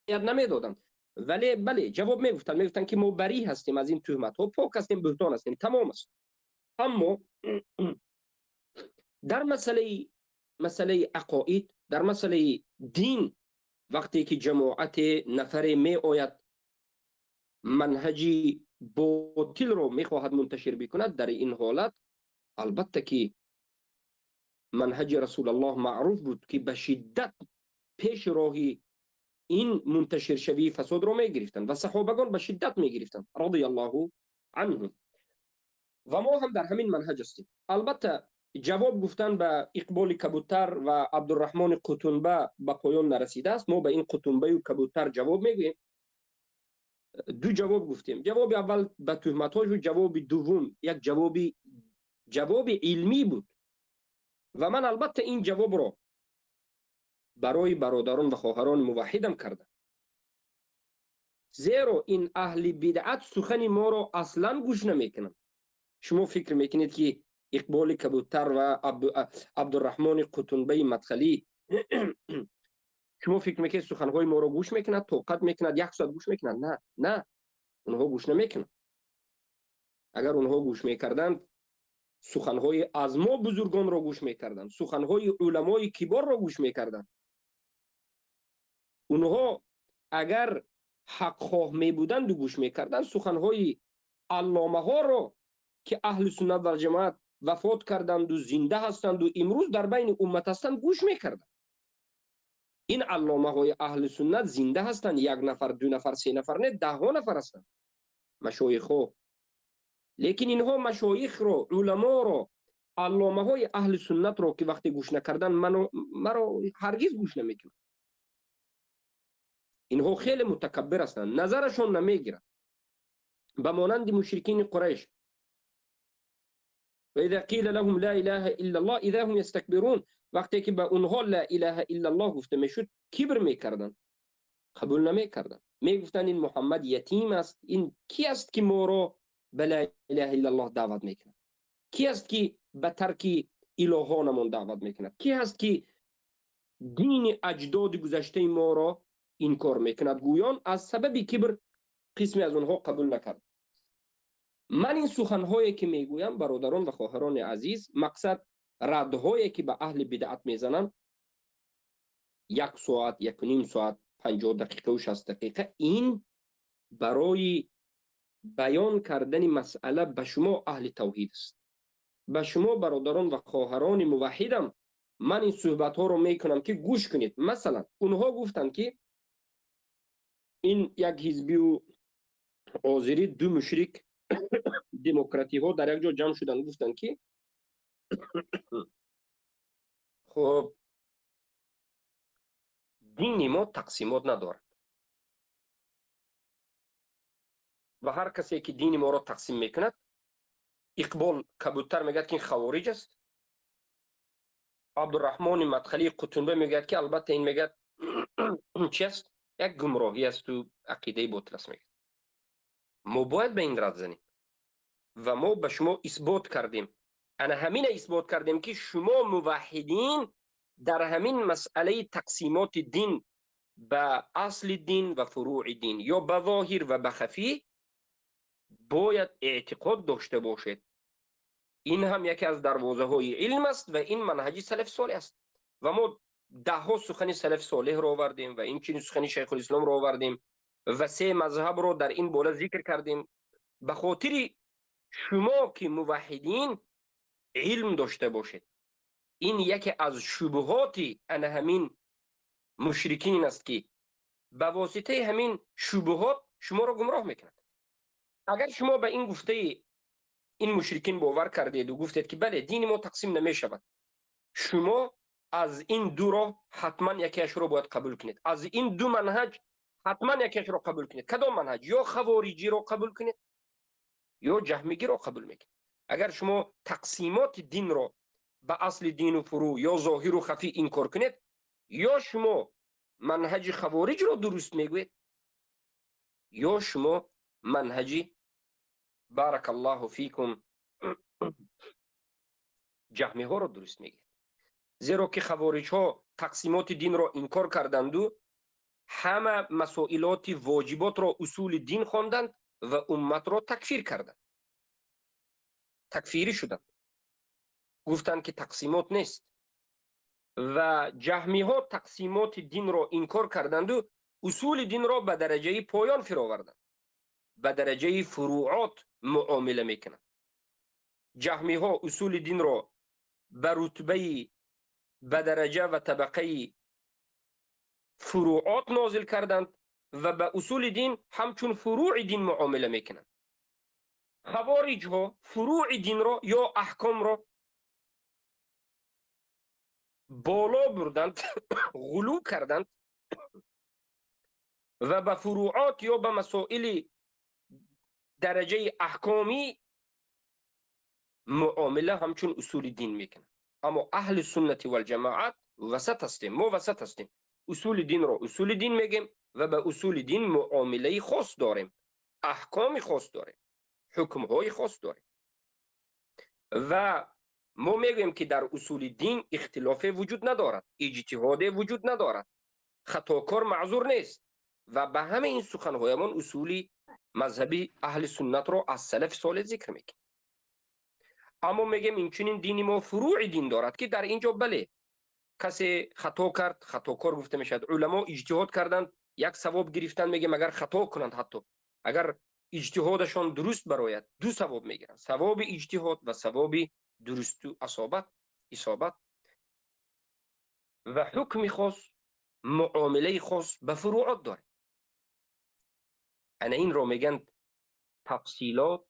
نمیدادند. ولی بله جواب میگفتن که ما بری هستیم از این تهمت ها، پاک هستیم، بهتان هستیم، تمام است. اما در مسئله عقاید، در مسئله دین، وقتی که جماعت نفر می آید منهجی باطل رو میخواهد منتشر بکند، در این حالت البته که منهج رسول الله معروف بود که به شدت پیش راهی این منتشر شوی فساد رو میگرفتن و صحابگان به شدت میگرفتن رضی الله عنهم. و ما هم در همین منهج هستیم. البته جواب گفتن به اقبال کبوتر و عبدالرحمن قطنبه به پایان نرسیده است. ما به این قطنبه و کبوتر جواب میگوییم. دو جواب گفتیم. جواب اول به تهمت ها و جواب دوم یک جواب علمی بود و من البته این جواب را برای برادران و خواهران موحدم کردم، زیرا این اهل بدعت سخن ما را اصلا گوش نمیکنند. شما فکر میکنید که اقبال کبوتر و عبدالرحمن قطنبه مدخلی شما فکر میکنید سخنهای ما را گوش میکند، طاقت میکند 100 گوش میکند؟ نه، اونها گوش نمیکنند. اگر اونها گوش میکردند سخنهای از ما بزرگان را گوش میکردند، سخنهای علمای کبار را گوش میکردند. اونها اگر حق خواه می بودند و گوش میکردند سخنهای علامه ها را که اهل سنت و جماعت وفات کردند و زنده هستند و امروز در بین امت هستند گوش میکردند. این علامه های اهل سنت زنده هستند، 1 نفر 2 نفر 3 نفر نه، 10 نفر هستند مشایخ ها. لیکن اینها مشایخ را، علما را، علامه های اهل سنت را که وقتی گوش نکردن مرا هرگز گوش نمیکنند. اینها خیلی متکبر هستند، نظرشون نمیگیرند. به مانند مشرکین قریش و اذا قیل لهم لا اله الا الله اذا هم یستکبرون، وقتی که به اونها لا اله الا الله گفته میشد کبر میکردن، قبول نمیکردن. میگفتن این محمد یتیم است، این کی است که ما را به لا اله الا الله دعوت میکنه؟ کی است که به ترک الهانمون دعوت میکنه؟ کی است که دین اجداد گذشته ما را انکار میکند؟ گویان از سبب کبر قسمی از اونها قبول نکرد. من این سخنهایی که میگویم برادران و خواهران عزیز، مقصد ردهایی که به اهل بدعت میزنن 1 ساعت 1.5 ساعت 50 دقیقه و 60 دقیقه، این برای بیان کردن مسئله به شما اهل توحید است. به شما برادران و خواهران موحدم من این صحبت ها رو میکنم که گوش کنید. مثلا اونها گفتن که این یک حزبی و آذری 2 مشرک دموکراتی ها در یک جا جمع شدن، گفتن که خب دین ما تقسیمات ندارد و هر کسی که دین ما را تقسیم میکند، اقبال کبوتر میگد که این خوارج است، عبدالرحمن مدخلی قطنبه میگد که البته این میگد چی است؟ یک گمراهی است و عقیده باطل است. میگد ما باید به این رد زنیم و ما به شما اثبات کردیم، انا همین اثبات کردیم که شما موحدین در همین مسئله تقسیمات دین به اصل دین و فروع دین یا به ظاهر و به خفی باید اعتقاد داشته باشید. این هم یکی از دروازه های علم است و این منهج سلف صالح است و ما 10 سخن سلف صالح را آوردیم و این چنین سخن شیخ الاسلام را آوردیم و 3 مذهب را در این بالا ذکر کردیم به خاطر شما که موحدین علم داشته باشید. این یکی از شبهات همین مشرکین است که به واسطه همین شبهات شما را گمراه میکنند. اگر شما به این گفته این مشرکین باور کردید و گفتید که بله دین ما تقسیم نمی شود، شما از این دو را حتما یکیش رو باید قبول کنید. از این 2 منهج حتما یکیش رو قبول کنید. کدام منهج؟ یا خوارجی رو قبول کنید یا جهمیگی رو قبول میکنید. اگر شما تقسیمات دین رو به اصل دین و فروع یا ظاهر و خفی انکار کنید، یا شما منهج خوارج رو درست میگوید یا شما منهج بارک الله فیکم جهمی ها رو درست میگید. زیرا که خوارج ها تقسیمات دین را انکار کردند و همه مسائلات واجبات را اصول دین خواندند و امت را تکفیر کردند، تکفیری شدند، گفتند که تقسیمات نیست. و جهمی ها تقسیمات دین را انکار کردند و اصول دین را به درجه پایان فرا آوردند، به درجه فروعات معامله میکنند. جهمی ها اصول دین را به رتبه، به درجه و طبقه فروعات نازل کردند و به اصول دین همچون فروع دین معامله میکنند. خوارج ها فروع دین را یا احکام را بالا بردند غلو کردند و به فروعات یا به مسائل درجه احکامی معامله همچون اصول دین میکنند. اما اهل سنت و الجماعت وسط هستیم، ما وسط هستیم. اصول دین را اصول دین میگیم و به اصول دین معامله خاص داریم، احکام خاص داریم، حکم های خاص داریم. و ما میگیم که در اصول دین اختلاف وجود ندارد، اجتهاد وجود ندارد، خطاکار معذور نیست. و به همه این سخنهایمان اصول مذهبی اهل سنت را از سلف صالح ذکر میکنیم. اما میگیم این چنین دینی ما فروع دین دارد که در اینجا بله کسی خطا کرد خطاکار گفته میشد. علما اجتهاد کردند یک ثواب گرفتن، میگیم اگر خطا کنند، حتی اگر اجتهادشان درست براید، دو ثواب میگیرند، ثواب اجتهاد و ثواب درست و اصابت. و حکم خاص، معامله خاص به فروعات داره. انا این رو میگن تفصیلات،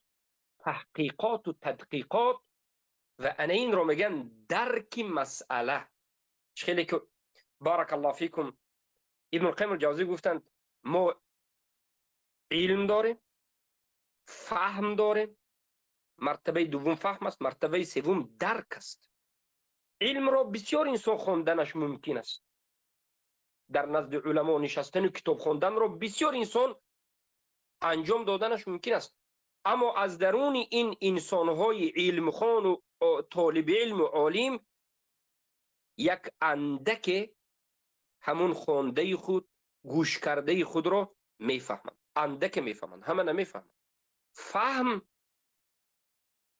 تحقیقات و تدقیقات. و انا این رو میگن درک مسئله. خیلی که بارک الله فیکم ابن القیم الجوزی گفتند ما علم داریم، فهم داریم، مرتبه دوم فهم است، مرتبه سوم درک است. علم را بسیار انسان خواندنش ممکن است، در نزد علما نشستن و کتاب خواندن را بسیار انسان انجام دادنش ممکن است. اما از درون این انسانهای علم خوان و طالب علم و عالم یک اندک همون خوانده خود، گوش کرده خود را میفهمند، اندک میفهمند، همه نمیفهمند. فهم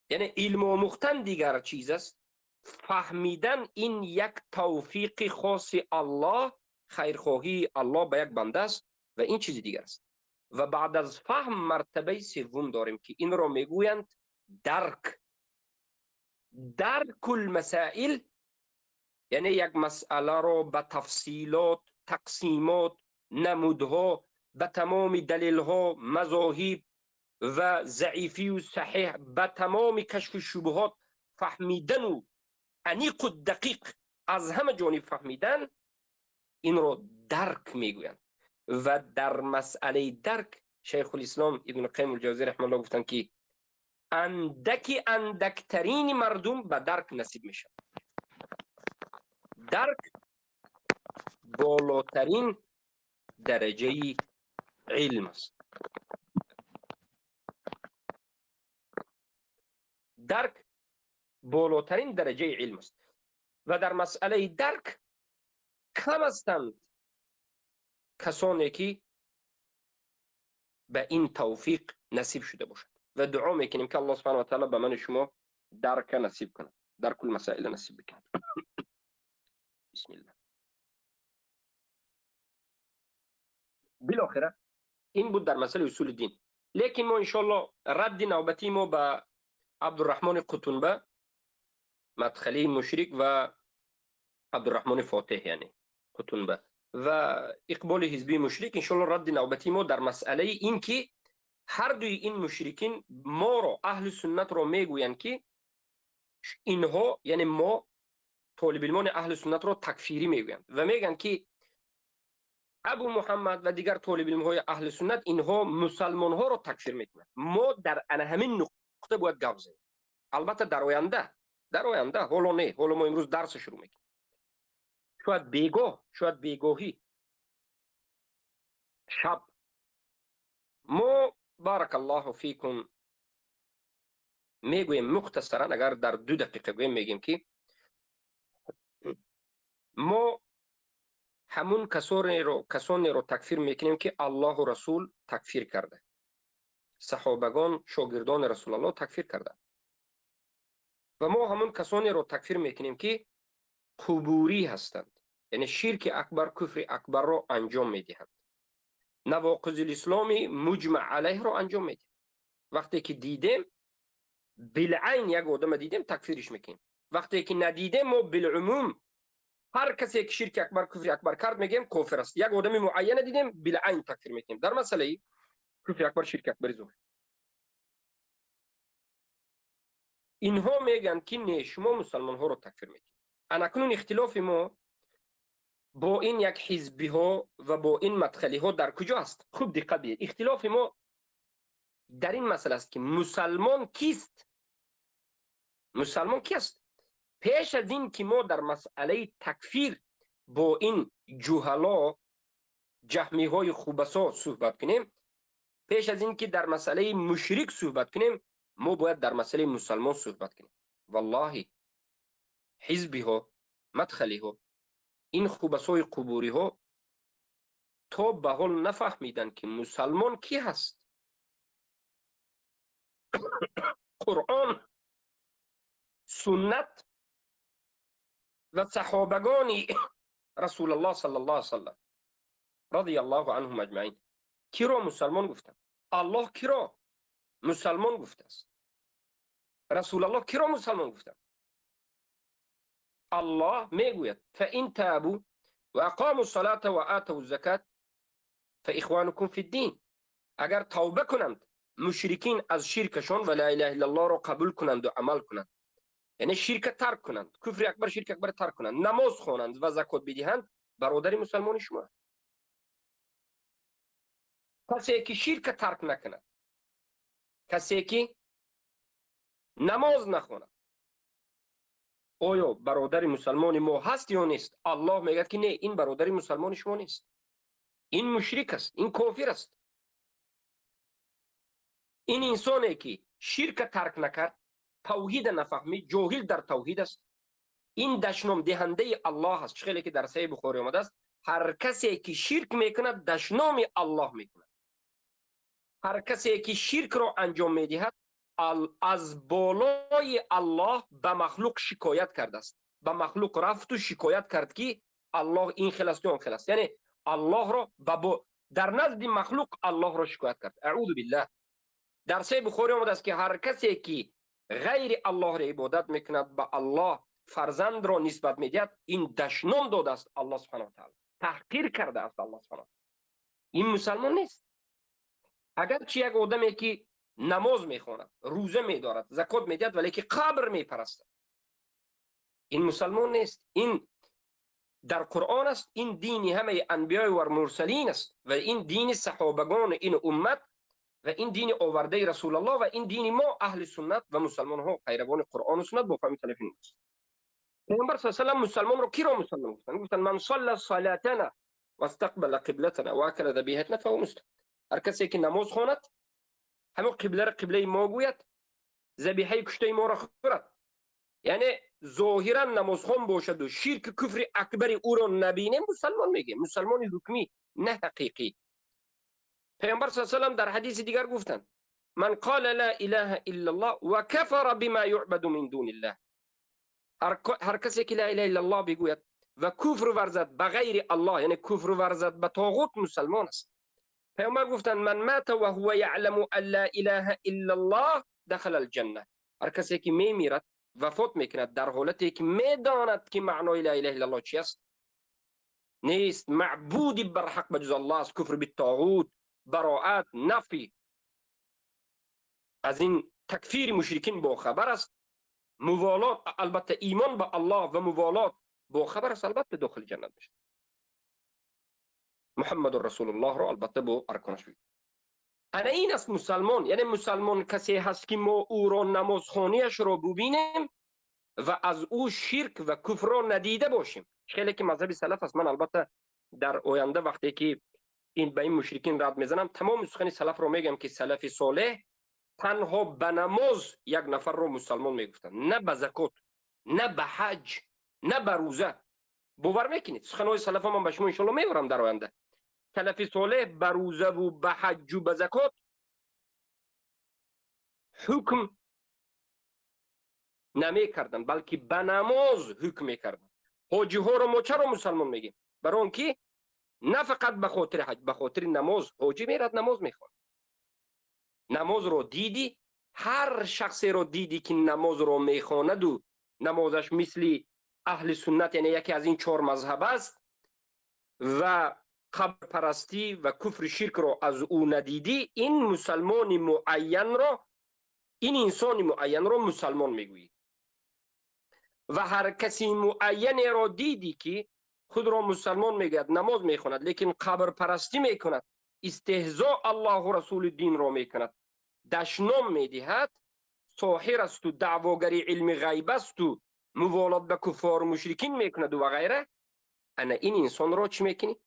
یعنی علم آموختن دیگر چیز است، فهمیدن این یک توفیق خاص الله، خیرخواهی الله به یک بنده است و این چیز دیگر است. و بعد از فهم مرتبه سوم داریم که این را میگویند درک المسائل، یعنی یک مسئله را به تفصیلات، تقسیمات، نمودها، به تمام دلیلها، مذاهب و ضعیفی و صحیح، به تمام کشف شبهات فهمیدن و عمیق و دقیق از همه جانب فهمیدن، این را درک میگویند. و در مسئله درک شیخ الاسلام ابن القیم الجوزی رحمه الله گفتند که اندکترین مردم به درک نصیب میشن. درک بالاترین درجه علم است. درک بالاترین درجه علم است. و در مسئله درک کم هستند کسانی که به این توفیق نصیب شده باشد. و دعا میکنیم که الله سبحانه و تعالی به من شما درک نصیب کنه، در کل مسائل نصیب بکنه. بسم الله. بالاخره این بود در مسئله اصول دین. لیکن ما انشاءالله رد نوبتی ما به عبدالرحمن قطنبه، مدخلی مشرک، و عبدالرحمن فاتح یعنی قطنبه و اقبال حزبی مشرک، انشاءالله رد نوبتی ما در مسئله این که هر دوی این مشرکین ما را، اهل سنت را میگویند که اینها یعنی ما طالب علمان اهل سنت را تکفیری میگویند و میگن که ابو محمد و دیگر طالب علم های اهل سنت اینها مسلمان ها را تکفیر میکنند. ما در همین نقطه باید گپ بزنیم. البته در آینده حالا نه، حالا ما امروز درس شروع میکنیم. شاید بیگاهی شب ما بارک الله فیکم میگویم مختصرا، اگر در 2 دقیقه گویم میگیم که ما همون کسانی رو تکفیر میکنیم که الله و رسول تکفیر کرده، صحابگان شاگردان رسول الله تکفیر کرده. و ما همون کسانی رو تکفیر میکنیم که قبوری هستند، یعنی شرک اکبر، کفر اکبر رو انجام میدهند، نواقض الاسلامی مجمع علیه رو انجام میدهند. وقتی که دیدیم بالعین یک آدم دیدیم تکفیرش میکنیم، وقتی که ندیدیم ما بالعموم هر کسی که شرک اکبر کفر اکبر کرد میگیم کافر است. یک آدم معین دیدیم بالعین تکفیر میکنیم در مسئله کفر اکبر شرک اکبر ظهور. اینها میگن که نه شما مسلمان ها رو تکفیر میکنید. اکنون اختلاف ما با این یک حزبی ها و با این مدخلی ها در کجا است؟ خوب دقت بدید. اختلاف ما در این مسئله است که مسلمان کیست؟ مسلمان کیست؟ پیش از این که ما در مسئله تکفیر با این جهلا جهمی های خوبسا صحبت کنیم، پیش از این که در مسئله مشرک صحبت کنیم، ما باید در مسئله مسلمان صحبت کنیم. والله حزبی ها، مدخلی ها، این خوبسای قبوری ها تا به حال نفهمیدن که مسلمان کی هست. قرآن، سنت و صحابگان رسول الله صلی الله علیه وسلم رضی الله عنهم اجمعین کی را مسلمان گفتن؟ الله کی را مسلمان گفته است؟ رسول الله کی را مسلمان گفتن؟ الله میگوید فإن تابوا واقاموا الصلاة وآتوا الزکاة فاخوانکم فی الدین. اگر توبه کنند مشرکین از شرکشان و لا اله الا الله را قبول کنند و عمل کنند، یعنی شرک ترک کنند، کفر اکبر شرک اکبر ترک کنند، نماز خوانند و زکات بدهند، برادر مسلمان شما. کسی که شرک ترک نکند، کسی که نماز نخواند، آیا برادر مسلمان ما هست یا نیست؟ الله میگه که نه، این برادر مسلمان شما نیست، این مشرک است، این کافر است. این انسانی که شرک ترک نکرد، توحید نفهمید، جاهل در توحید است، این دشنام دهنده الله است. خیلی که در صحیح بخاری آمده است هر کسی که شرک میکند دشنام الله میکند. هر کسی که شرک را انجام میدهد از بالای الله به مخلوق شکایت کرده است، به مخلوق رفت و شکایت کرد که الله این خلاص و اون خلاص، یعنی الله را در نزد مخلوق الله را شکایت کرد. اعوذ بالله. در صحیح بخاری آمده است که هر کسی که غیر الله را عبادت میکند به الله فرزند را نسبت میدهد، این دشنام داده است الله سبحانه و تعالی، تحقیر کرده است الله سبحانه و تعالی. این مسلمان نیست. اگر چی یک آدمی که نماز میخواند، روزه میدارد، زکات میدهد، ولی که قبر میپرستد، این مسلمان نیست. این در قرآن است، این دین همه انبیاء و مرسلین است و این دین صحابگان این امت و این دین آورده رسول الله و این دین ما اهل سنت و مسلمان ها پیروان قرآن و سنت با فهم تلفین است. پیامبر صلی الله علیه و مسلمان رو کی را مسلمان گفتن؟ گفتن من صلى صلاتنا واستقبل قبلتنا واكل ذبيحتنا فهو مسلم. هر کسی که نماز خواند، همون قبله را قبله ما گوید، ذبیحه کشته ما را خورد، یعنی ظاهرا نماز خوان باشد و شرک کفر اکبر او را نبینه، مسلمان میگه، مسلمان حکمی نه حقیقی. پیامبر صلی الله علیه و در حدیث دیگر گفتند من قال لا اله الا الله وكفر بما يعبد من دون الله. هر کسی که لا اله الا الله بگوید و کفر ورزد به غیر الله، یعنی کفر ورزد به طاغوت، مسلمان است. پیامبر گفتند من مات و هو يعلم ان لا اله الا الله دخل الجنه. هر کسی که میمیرد، وفات میکند در حالتی که میداند که معنای لا اله الا الله چی است، نیست معبودی بر حق بجز الله است، کفر بالطاغوت، براءت، نفی از این تکفیر مشرکین با خبر است، موالات، البته ایمان به الله و موالات با خبر است، البته داخل جنت میشه. محمد رسول الله را البته با ارکانش بگید. انا این است مسلمان، یعنی مسلمان کسی هست که ما او را نمازخانیش را ببینیم و از او شرک و کفر را ندیده باشیم. خیلی که مذهب سلف است. من البته در آینده وقتی که به این مشرکین رد میزنم، تمام سخن سلف رو میگم که سلف صالح تنها به نماز یک نفر رو مسلمان میگفتن، نه به زکات، نه به حج، نه به روزه. باور میکنید سخنهای سلف من به شما ان شاء الله میبرم در آینده. سلف صالح به روزه و به حج و به زکات حکم نمی کردن، بلکه به نماز حکم میکردن. حاجی ها رو ما چرا مسلمان میگیم؟ برای اینکه نه فقط به خاطر حج، به خاطر نماز. حاجی میرد نماز میخواد. نماز رو دیدی، هر شخصی رو دیدی که نماز رو میخواند و نمازش مثل اهل سنت، یعنی یکی از این 4 مذهب است، و قبر پرستی و کفر شرک رو از او ندیدی، این مسلمان معین رو، این انسان معین رو مسلمان میگویی. و هر کسی معینی را دیدی که خود را مسلمان میگوید، نماز میخواند، لیکن قبر پرستی میکند، استهزاء الله و رسول دین را میکند، دشنام میدهد، ساحر است و دعواگر علم غیب است و موالات به کفار و مشرکین میکند و غیره، انا این انسان را چی میکنی؟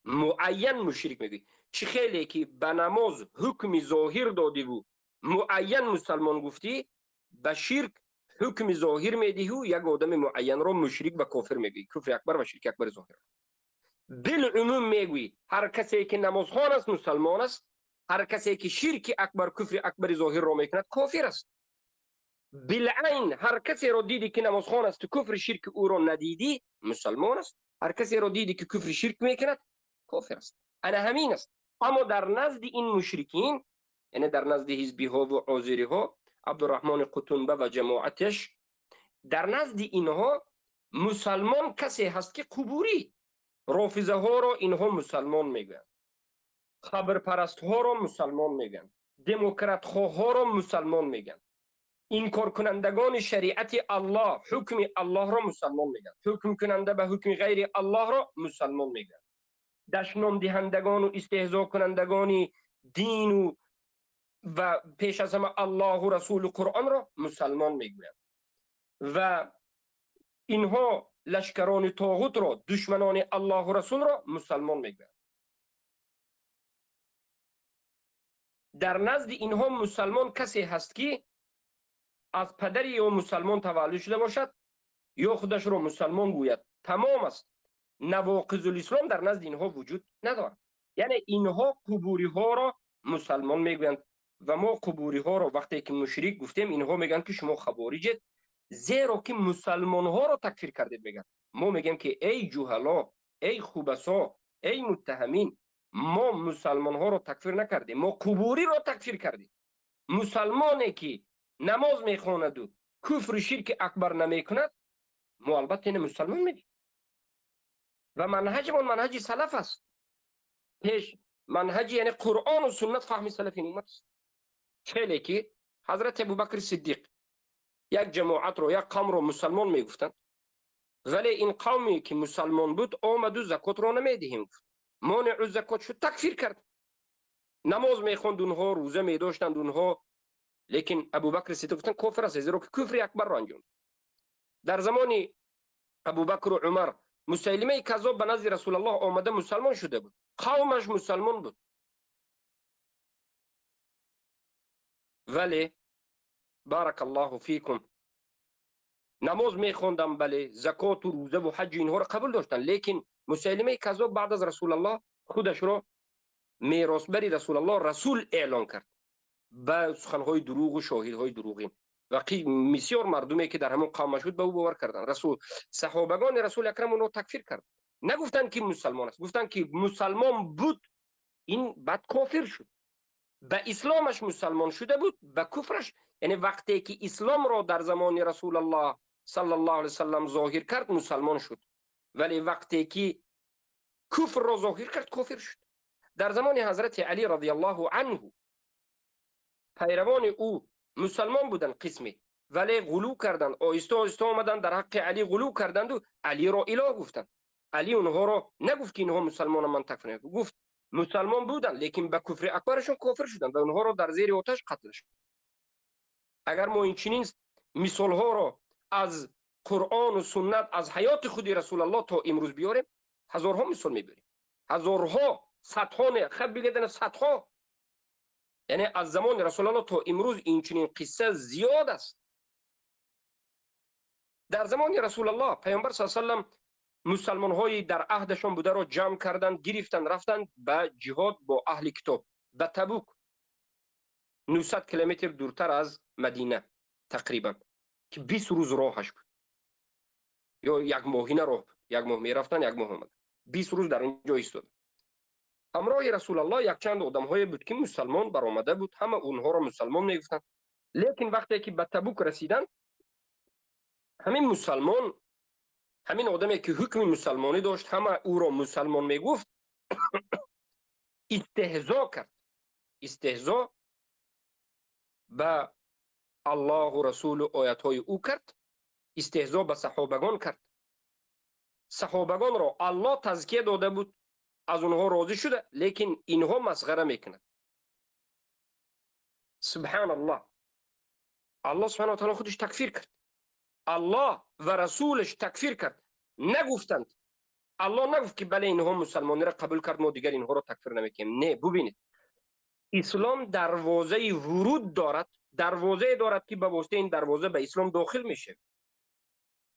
معین مشرک میگی. چه خیلی که به نماز حکم ظاهر دادی و معین مسلمان گفتی، به شرک حکم ظاهر میدی و یک آدم معین را مشرک و کافر میگی، کفر اکبر و شرک اکبر ظاهر. بالعموم میگویی هر کسی که نماز خوان است مسلمان است، هر کسی که شرک اکبر کفر اکبر ظاهر را میکند کافر است. بالعین هر کسی را دیدی که نماز خوان است و کفر شرک او را ندیدی مسلمان است، هر کسی را دیدی که کفر شرک میکند کافر است. انا همین است. اما در نزد این مشرکین، یعنی در نزد حزبی ها و عازری ها، عبدالرحمن قطنبه و جماعتش، در نزد اینها مسلمان کسی هست که قبوری، رافضه ها را اینها مسلمان میگن، خبر پرست ها را مسلمان میگن، دموکرات ها را مسلمان میگن، انکار کنندگان شریعت الله، حکم الله را مسلمان میگن، حکم کننده به حکم غیر الله را مسلمان میگن، دشنام دهندگان و استهزا کنندگان دین و پیش از همه الله و رسول و قرآن را مسلمان میگویند. و اینها لشکران طاغوت را، دشمنان الله و رسول را مسلمان میگویند. در نزد اینها مسلمان کسی هست که از پدری یا مسلمان تولد شده باشد یا خودش را مسلمان گوید، تمام است. نواقض الاسلام در نزد اینها وجود ندارد. یعنی اینها قبوری ها را مسلمان میگویند و ما قبوری ها را وقتی که مشرک گفتیم، اینها میگن که شما خوارجید، زیرا که مسلمان ها را تکفیر کردید. میگن ما میگیم که ای جهلا، ای خوبسا، ای متهمین، ما مسلمان ها را تکفیر نکردیم، ما قبوری را تکفیر کردیم. مسلمانی که نماز میخواند و کفر شرک اکبر نمیکند، ما البته این مسلمان میگیم. و منهج من منهج سلف است. پیش منهج یعنی قرآن و سنت فهم سلف این امت است. خیلی که حضرت ابوبکر صدیق یک جماعت رو، یک قوم رو مسلمان میگفتند، ولی این قومی که مسلمان بود آمد و زکات رو نمیدهیم، مانع زکات شد، تکفیر کرد. نماز میخوند اونها، روزه میداشتند اونها، لیکن ابوبکر صدیق گفتن کافر است، زیرا که کفر اکبر را انجام. در زمان ابوبکر و عمر مسیلمه کذاب به نزد رسول الله آمده مسلمان شده بود، قومش مسلمان بود، ولی بارک الله فیکم نماز میخوندم، بله زکات و روزه و حج اینها را قبول داشتن، لیکن مسیلمه کذاب بعد از رسول الله خودش را میراثبر رسول الله رسول اعلان کرد با سخنهای دروغ و شاهدهای دروغین. و بسیار مردمی که در همون قوم بود به او باور کردند. رسول صحابگان رسول اکرم اونو تکفیر کرد، نگفتن که مسلمان است، گفتن که مسلمان بود، این بعد کافر شد. به اسلامش مسلمان شده بود، به کفرش، یعنی وقتی که اسلام را در زمان رسول الله صلی الله علیه وسلم ظاهر کرد مسلمان شد، ولی وقتی که کفر را ظاهر کرد کافر شد. در زمان حضرت علی رضی الله عنه پیروان او مسلمان بودن قسمی، ولی غلو کردند، آهسته آهسته آمدند در حق علی غلو کردند و علی را اله گفتند. علی اونها را نگفت که اینها مسلمان، من تکفیر نکردم، گفت مسلمان بودند لیکن به کفر اکبرشون کافر شدند و اونها را در زیر آتش قتل شد. اگر ما این چنین مثال ها را از قرآن و سنت، از حیات خود رسول الله تا امروز بیاریم، هزارها مثال میبریم، هزارها، صدها، خب بگیدن صدها، یعنی از زمان رسول الله تا امروز این چنین قصه زیاد است. در زمان رسول الله پیامبر صلی الله علیه و سلم مسلمان های در عهدشان بوده را جمع کردند، گرفتند، رفتند به جهاد با اهل کتاب به تبوک، 900 کیلومتر دورتر از مدینه تقریبا، که 20 روز راهش بود، یا یک ماهینه راه بود، یک ماه میرفتن یک ماه آمد، 20 روز در اونجا ایستاد. همراه رسول الله یک چند آدم های بود که مسلمان برآمده بود، همه اونها را مسلمان میگفتند. لیکن وقتی که به تبوک رسیدن، همین مسلمان، همین آدمی که حکم مسلمانی داشت، همه او را مسلمان میگفت، استهزا کرد. استهزا به الله و رسول و آیت های او کرد، استهزا به صحابگان کرد. صحابگان را الله تزکیه داده بود، از اونها راضی شده، لیکن اینها مسخره میکنند. سبحان الله. الله سبحانه و تعالی خودش تکفیر کرد، الله و رسولش تکفیر کرد. نگفتند، الله نگفت که بله اینها مسلمانی را قبول کرد، ما دیگر اینها را تکفیر نمیکنیم. نه، ببینید اسلام دروازه ورود دارد، دروازه دارد که به واسطه این دروازه به اسلام داخل میشه،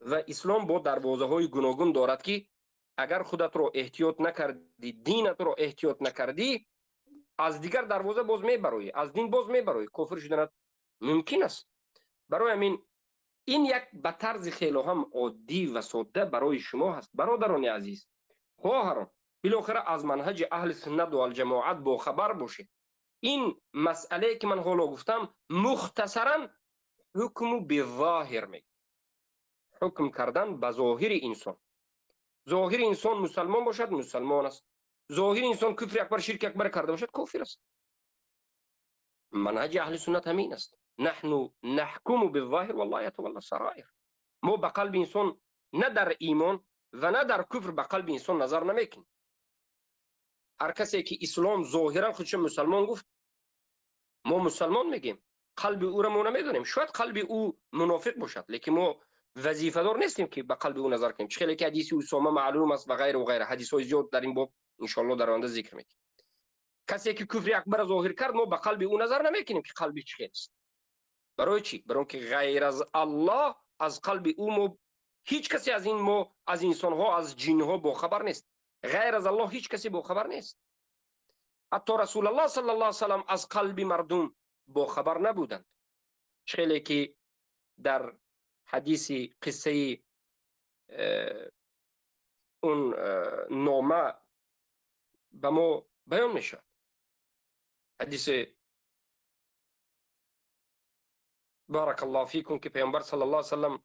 و اسلام با دروازه های گوناگون دارد که اگر خودت رو احتیاط نکردی، دینت رو احتیاط نکردی، از دیگر دروازه باز میبروی، از دین باز میبروی، کفر شدن ممکن است. برای همین این یک به طرز خیلی هم عادی و ساده برای شما هست برادران عزیز، خواهران، بالاخره از منهج اهل سنت و الجماعت با خبر باشید. این مسئله که من حالا گفتم مختصرا حکم به ظاهر میگه، حکم کردن به ظاهر انسان. ظاهر انسان مسلمان باشد مسلمان است، ظاهر انسان کفر اکبر شرک اکبر کرده باشد کافر است. منهج اهل سنت همین است، نحن نحکم بالظاهر والله یتولی السرائر. ما به قلب انسان نه در ایمان و نه در کفر به قلب انسان نظر نمیکنیم. هر کسی که اسلام ظاهرا خودش مسلمان گفت، ما مسلمان میگیم، قلب او را ما نمیدونیم. شاید قلب او منافق باشد، لیکن ما وظیفه دار نیستیم که به قلب او نظر کنیم. خیلی که حدیث اسامه معلوم است و غیره و غیره، حدیث های زیاد در این باب ان شاء الله در آینده ذکر میکنیم. کسی که کفر اکبر ظاهر کرد، ما به قلب او نظر نمیکنیم که قلبی چه است. برای چی؟ برای اینکه غیر از الله از قلب او ما هیچ کسی از این ما از انسان ها از جن ها با خبر نیست. غیر از الله هیچ کسی با خبر نیست. حتی رسول الله صلی الله علیه و سلم از قلب مردم با خبر نبودند. خیلی که در حدیث قصه اون نامه به ما بیان میشد. حدیث بارک الله فیکم که پیامبر صلی الله علیه و سلم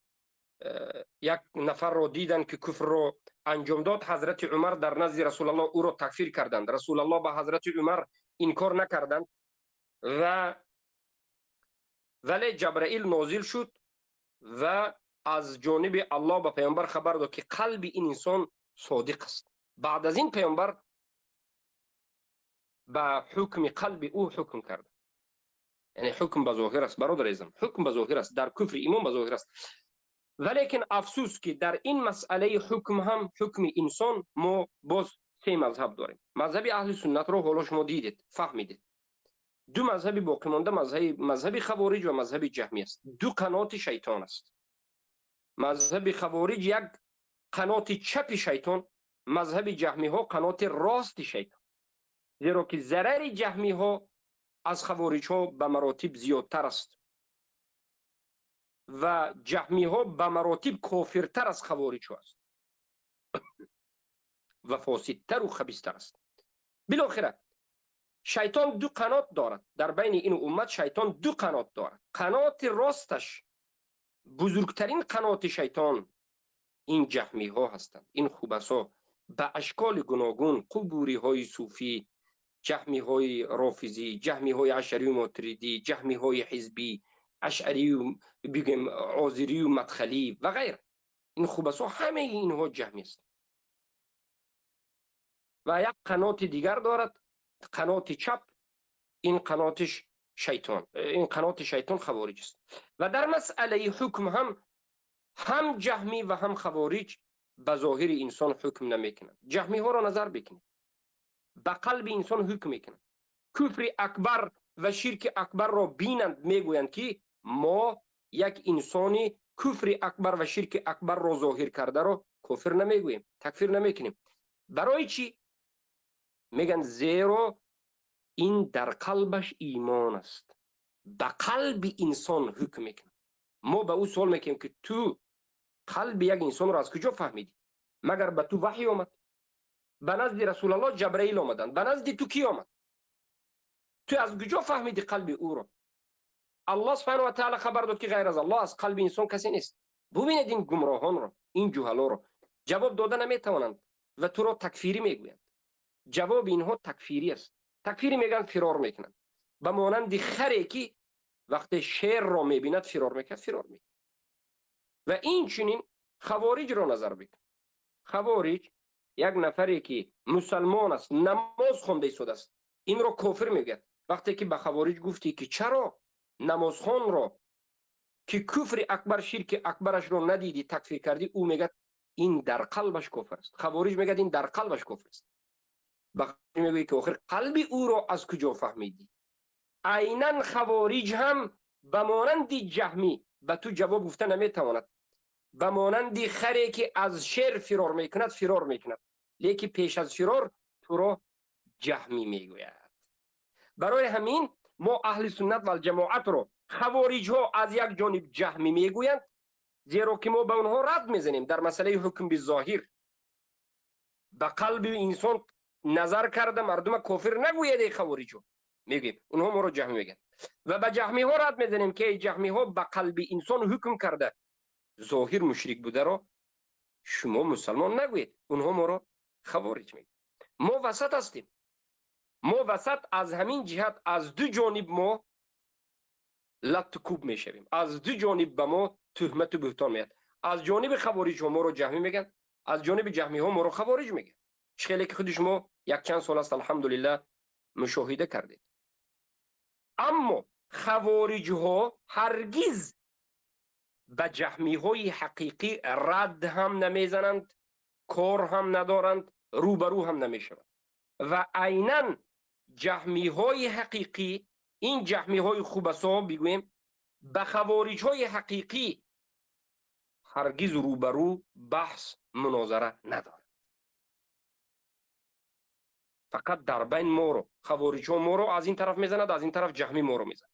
یک نفر رو دیدن که کفر رو انجام داد. حضرت عمر در نزد رسول الله او رو تکفیر کردند. رسول الله با حضرت عمر انکار نکردند ولی جبرائیل نازل شد و از جانب الله به پیامبر خبر داد که قلب این انسان صادق است. بعد از این پیامبر به حکم قلب او حکم کرد. یعنی حکم به ظاهر است برادر عزیزم، حکم به ظاهر است، در کفر ایمان به ظاهر است. ولیکن افسوس که در این مسئله حکم هم حکم انسان ما باز سه مذهب داریم. مذهب اهل سنت رو حالا شما دیدید، فهمیدید. دو مذهب باقی مانده، مذهب خوارج و مذهب جهمی است. دو قنات شیطان است. مذهب خوارج یک قنات چپ شیطان، مذهب جهمی ها قنات راست شیطان. زیرا که ضرر جهمی ها از خوارج ها به مراتب زیادتر است و جهمی ها به مراتب کافرتر از خوارج ها است و فاسدتر و خبیثتر است. بالاخره شیطان دو قنات دارد. در بین این امت شیطان دو قنات دارد. قنات راستش، بزرگترین قنات شیطان این جهمی ها هستند. این خوبسا به اشکال گوناگون، قبوری های صوفی، جهمی های رافضی، جهمی های اشعری و ماتریدی، جهمی های حزبی، اشعری و بگیم عازری و مدخلی و غیره، این خوبسا همه اینها جهمی است. و یک قنات دیگر دارد، قنات چپ، این قناتش شیطان، این قنات شیطان خوارج است. و در مسئله حکم هم جهمی و هم خوارج به ظاهر انسان حکم نمیکنند. جهمی ها را نظر بکنید، به قلب انسان حکم میکنند. کفر اکبر و شرک اکبر را بینند، میگویند که ما یک انسان کفر اکبر و شرک اکبر رو ظاهر کرده رو کفر نمیگوییم، تکفیر نمیکنیم. برای چی؟ میگن زیرا این در قلبش ایمان است، به قلب انسان حکم میکنه. ما به او سوال میکنیم که تو قلب یک انسان رو از کجا فهمیدی؟ مگر به تو وحی آمد؟ به نزد رسول الله جبرئیل آمدند، به نزد تو کی آمد؟ تو از کجا فهمیدی قلب او رو؟ الله سبحانه و تعالی خبر داد که غیر از الله از قلب انسان کسی نیست. ببینید این گمراهان رو، این جهلا رو جواب داده نمیتوانند و تو رو تکفیری میگویند. جواب اینها تکفیری است. تکفیری میگن فرار میکنند، به مانند خری که وقتی شیر را میبیند فرار میکند، فرار میکند. و این چنین خوارج را نظر بکن. خوارج یک نفری که مسلمان است، نماز خونده شده است، این را کافر میگه. وقتی که به خوارج گفتی که چرا نمازخوان را که کفر اکبر شرک اکبرش رو ندیدی تکفیر کردی، او میگه این در قلبش کفر است. خوارج میگه این در قلبش کفر است. بخاطر میگه که آخر قلب او رو از کجا فهمیدی؟ عیناً خوارج هم به مانند جهمی به تو جواب گفته نمیتواند. به مانند خری که از شیر فرار میکند فرار میکند، لیکن پیش از فرار تو را جهمی میگوید. برای همین ما اهل سنت و الجماعت رو خوارج ها از یک جانب جهمی میگویند، زیرا که ما به اونها رد میزنیم در مسئله حکم بالظاهر. به قلب انسان نظر کرده مردم کافر نگوید خوارج ها، میگیم اونها ما رو جهمی میگن. و به جهمی ها رد میزنیم که جهمی ها به قلب انسان حکم کرده ظاهر مشرک بوده رو شما مسلمان نگوید، اونها ما رو خوارج میگن. ما وسط هستیم. ما وسط از همین جهت از دو جانب ما لط کوب میشویم، از دو جانب به ما تهمت و بهتان میاد. از جانب خوارج ها ما رو جهمی میگن، از جانب جهمی ها ما رو خوارج میگن. خیلی که خود شما یک چند سال است الحمدلله مشاهده کردید. اما خوارج ها هرگز به جهمی های حقیقی رد هم نمیزنند، کار هم ندارند، روبرو هم نمیشوند. و عیناً جهمی های حقیقی، این جهمی های خوبسا بگویم، به خوارج های حقیقی هرگز روبرو بحث مناظره ندارد. فقط در بین ما رو خوارج ها ما رو از این طرف میزند، از این طرف جهمی ما رو میزند.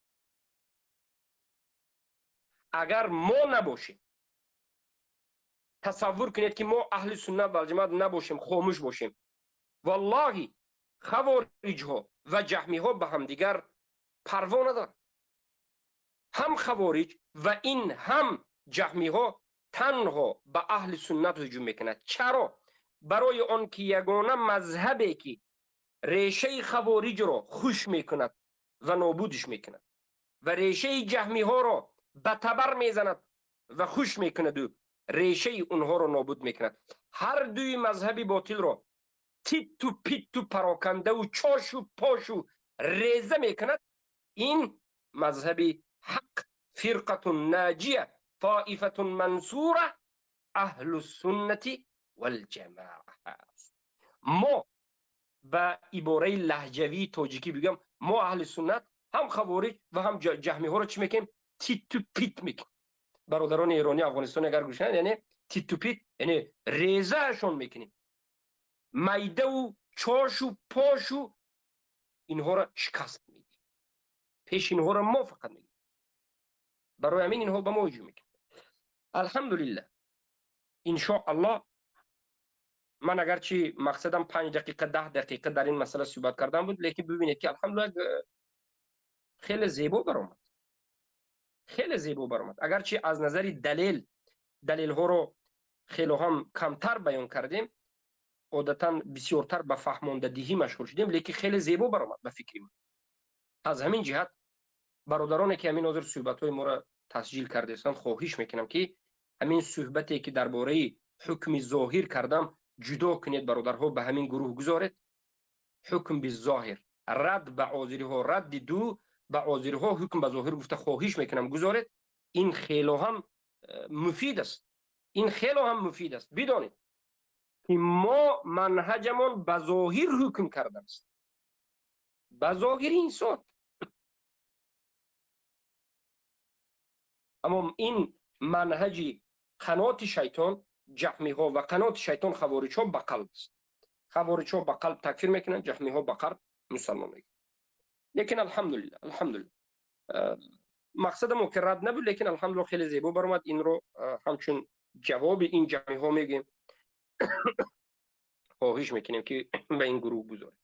اگر ما نباشیم، تصور کنید که ما اهل سنت و الجماعت نباشیم، خاموش باشیم، والله خوارج ها و جهمی ها به هم دیگر پروا ندارند. هم خوارج و این هم جهمی ها تنها به اهل سنت هجوم میکند. چرا؟ برای آن که یگانه مذهبی که ریشه خوارج را خوش میکند و نابودش میکند و ریشه جهمی ها را به تبر میزند و خوش میکند و ریشه اونها را نابود میکند. هر دوی مذهبی باطل را تیت و پیت و پراکنده و چاش و پاش و ریزه میکند. این مذهبی حق، فرقة ناجیه، طائفة منصوره، اهل السنت والجماعه است. ما به عباره لهجوی تاجیکی بگم، ما اهل سنت هم خوارج و هم جهمی ها رو چی میکنیم؟ تیت و پیت میکنیم. برادران ایرانی افغانستان اگر گوشن یعنی تیت و پیت یعنی ریزه اشون میکنیم، میده و چاش و پاش و اینها را شکست میدیم، پیش اینها را ما فقط میگیم. برای همین اینها به ما هجوم میکنن. الحمدلله ان شاء الله من اگرچه مقصدم 5 دقیقه 10 دقیقه در این مسئله صحبت کردن بود، لیکن ببینید که الحمدلله خیلی زیبا برآمد، خیلی زیبا برآمد. اگرچه از نظر دلیل ها رو خیلی هم کمتر بیان کردیم، عادتا بسیارتر به فهمانده دهی مشغول شدیم، لیکن خیلی زیبا برآمد به فکر من. از همین جهت برادرانی که همین حاضر صحبت های ما را تسجیل کرده هستند خواهش میکنم که همین صحبتی که درباره حکم ظاهر کردم جدا کنید برادرها، به همین گروه گذارید. حکم بالظاهر، رد به عاذری ها، رد دو به عاذری ها، حکم به ظاهر گفته خواهش میکنم گذارید. این خیلی هم مفید است، این خیلی هم مفید است. بدانید که ما منهجمون به ظاهر حکم کرده است، به ظاهر انسان. اما این منهج قنات شیطان جهمی ها و قنات شیطان خوارج ها به قلب است. خوارج ها به قلب تکفیر میکنن، جهمی ها به قلب مسلمان میکنن. لیکن الحمدلله مقصد ما که رد نبود، لیکن الحمدلله خیلی زیبا برآمد. این رو همچون جواب این جمعی ها میگیم، خواهش میکنیم که به این گروه گذاریم.